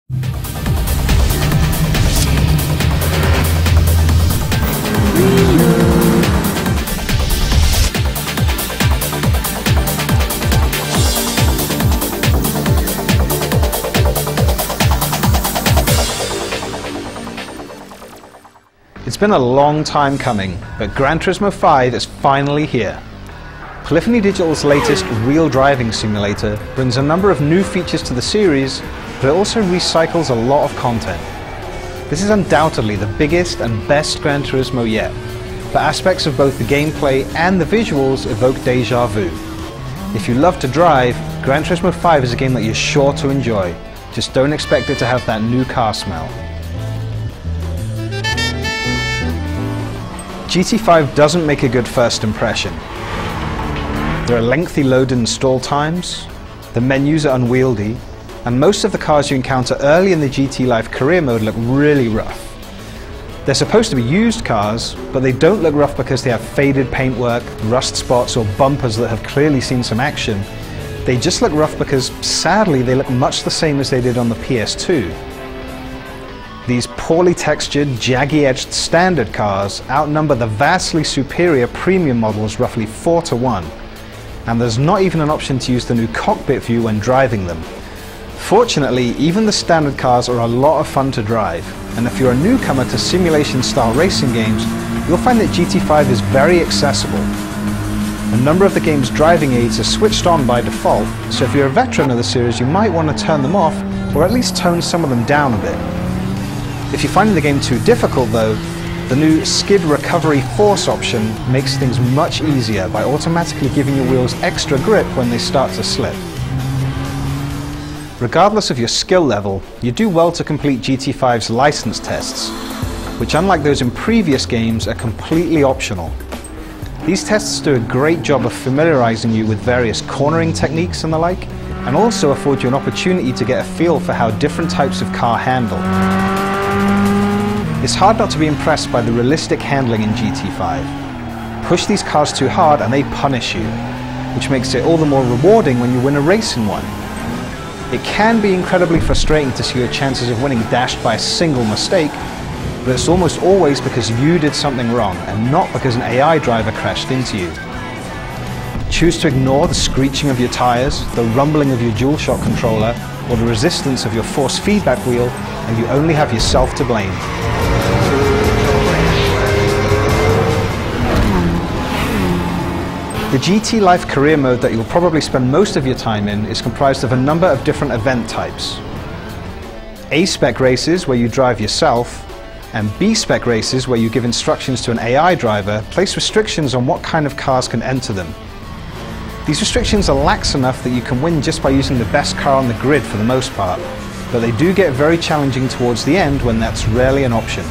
It's been a long time coming, but Gran Turismo 5 is finally here. Polyphony Digital's latest real driving simulator brings a number of new features to the series, but it also recycles a lot of content. This is undoubtedly the biggest and best Gran Turismo yet, but aspects of both the gameplay and the visuals evoke deja vu. If you love to drive, Gran Turismo 5 is a game that you're sure to enjoy. Just don't expect it to have that new car smell. GT5 doesn't make a good first impression. There are lengthy load and install times, the menus are unwieldy, and most of the cars you encounter early in the GT Life career mode look really rough. They're supposed to be used cars, but they don't look rough because they have faded paintwork, rust spots, or bumpers that have clearly seen some action. They just look rough because, sadly, they look much the same as they did on the PS2. These poorly textured, jaggy-edged standard cars outnumber the vastly superior premium models roughly 4 to 1, and there's not even an option to use the new cockpit view when driving them. Fortunately, even the standard cars are a lot of fun to drive, and if you're a newcomer to simulation-style racing games, you'll find that GT5 is very accessible. A number of the game's driving aids are switched on by default, so if you're a veteran of the series, you might want to turn them off, or at least tone some of them down a bit. If you're finding the game too difficult though, the new skid recovery force option makes things much easier by automatically giving your wheels extra grip when they start to slip. Regardless of your skill level, you do well to complete GT5's license tests, which unlike those in previous games are completely optional. These tests do a great job of familiarizing you with various cornering techniques and the like, and also afford you an opportunity to get a feel for how different types of car handle. It's hard not to be impressed by the realistic handling in GT5. Push these cars too hard and they punish you, which makes it all the more rewarding when you win a race in one. It can be incredibly frustrating to see your chances of winning dashed by a single mistake, but it's almost always because you did something wrong and not because an AI driver crashed into you. Choose to ignore the screeching of your tires, the rumbling of your DualShock controller, or the resistance of your force feedback wheel, and you only have yourself to blame. The GT Life career mode that you'll probably spend most of your time in is comprised of a number of different event types. A-spec races where you drive yourself, and B-spec races where you give instructions to an AI driver place restrictions on what kind of cars can enter them. These restrictions are lax enough that you can win just by using the best car on the grid for the most part, but they do get very challenging towards the end when that's rarely an option.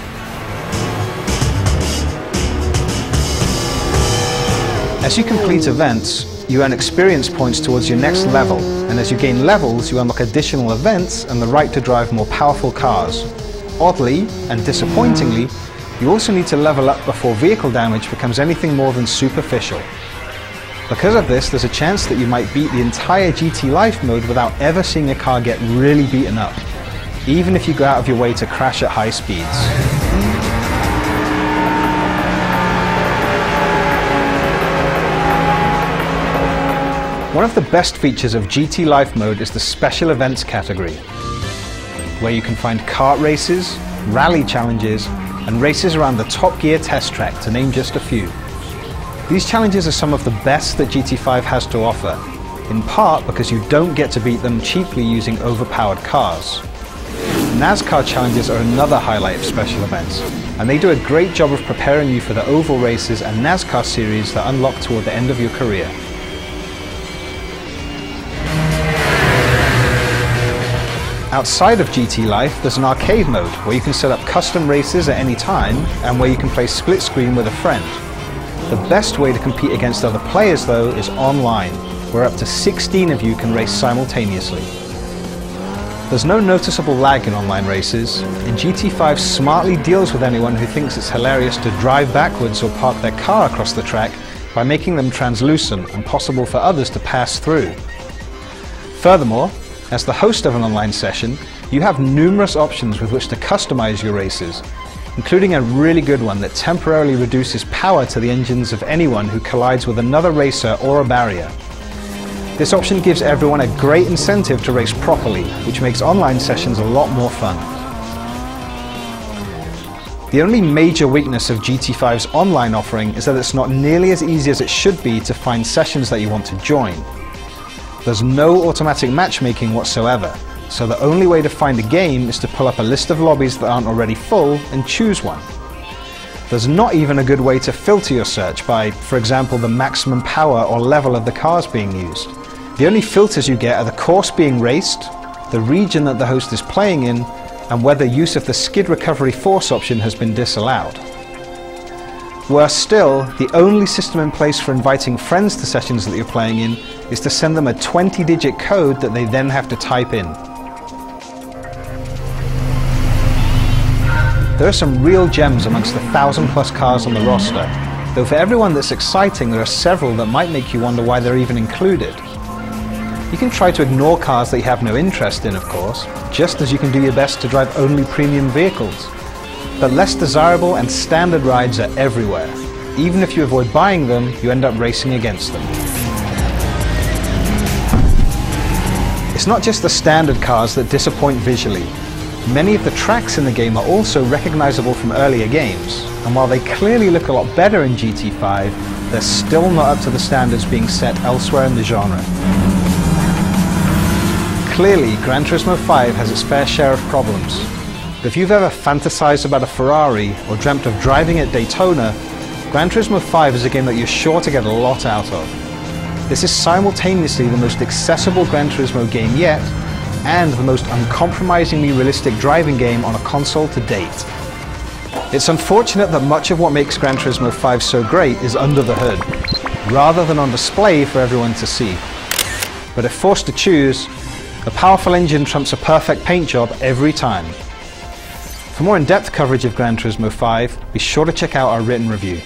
As you complete events, you earn experience points towards your next level, and as you gain levels, you unlock additional events and the right to drive more powerful cars. Oddly, and disappointingly, you also need to level up before vehicle damage becomes anything more than superficial. Because of this, there's a chance that you might beat the entire GT Life mode without ever seeing a car get really beaten up, even if you go out of your way to crash at high speeds. One of the best features of GT Life mode is the Special Events category, where you can find kart races, rally challenges, and races around the Top Gear test track, to name just a few. These challenges are some of the best that GT5 has to offer, in part because you don't get to beat them cheaply using overpowered cars. NASCAR challenges are another highlight of special events, and they do a great job of preparing you for the oval races and NASCAR series that unlock toward the end of your career. Outside of GT Life, there's an arcade mode where you can set up custom races at any time and where you can play split screen with a friend. The best way to compete against other players though is online, where up to 16 of you can race simultaneously. There's no noticeable lag in online races, and GT5 smartly deals with anyone who thinks it's hilarious to drive backwards or park their car across the track by making them translucent and possible for others to pass through. Furthermore, as the host of an online session, You have numerous options with which to customize your races, including a really good one that temporarily reduces power to the engines of anyone who collides with another racer or a barrier. This option gives everyone a great incentive to race properly, which makes online sessions a lot more fun. The only major weakness of GT5's online offering is that it's not nearly as easy as it should be to find sessions that you want to join. There's no automatic matchmaking whatsoever, so the only way to find a game is to pull up a list of lobbies that aren't already full and choose one. There's not even a good way to filter your search by, for example, the maximum power or level of the cars being used. The only filters you get are the course being raced, the region that the host is playing in, and whether use of the skid recovery force option has been disallowed. Worse still, the only system in place for inviting friends to sessions that you're playing in is to send them a 20-digit code that they then have to type in. There are some real gems amongst the 1,000+ cars on the roster, though for everyone that's exciting there are several that might make you wonder why they're even included. You can try to ignore cars that you have no interest in, of course, just as you can do your best to drive only premium vehicles. But less desirable and standard rides are everywhere. Even if you avoid buying them, you end up racing against them. It's not just the standard cars that disappoint visually. Many of the tracks in the game are also recognizable from earlier games, and while they clearly look a lot better in GT5, they're still not up to the standards being set elsewhere in the genre. Clearly, Gran Turismo 5 has its fair share of problems, but if you've ever fantasized about a Ferrari or dreamt of driving at Daytona, Gran Turismo 5 is a game that you're sure to get a lot out of. This is simultaneously the most accessible Gran Turismo game yet, and the most uncompromisingly realistic driving game on a console to date. It's unfortunate that much of what makes Gran Turismo 5 so great is under the hood, rather than on display for everyone to see. But if forced to choose, a powerful engine trumps a perfect paint job every time. For more in-depth coverage of Gran Turismo 5, be sure to check out our written review.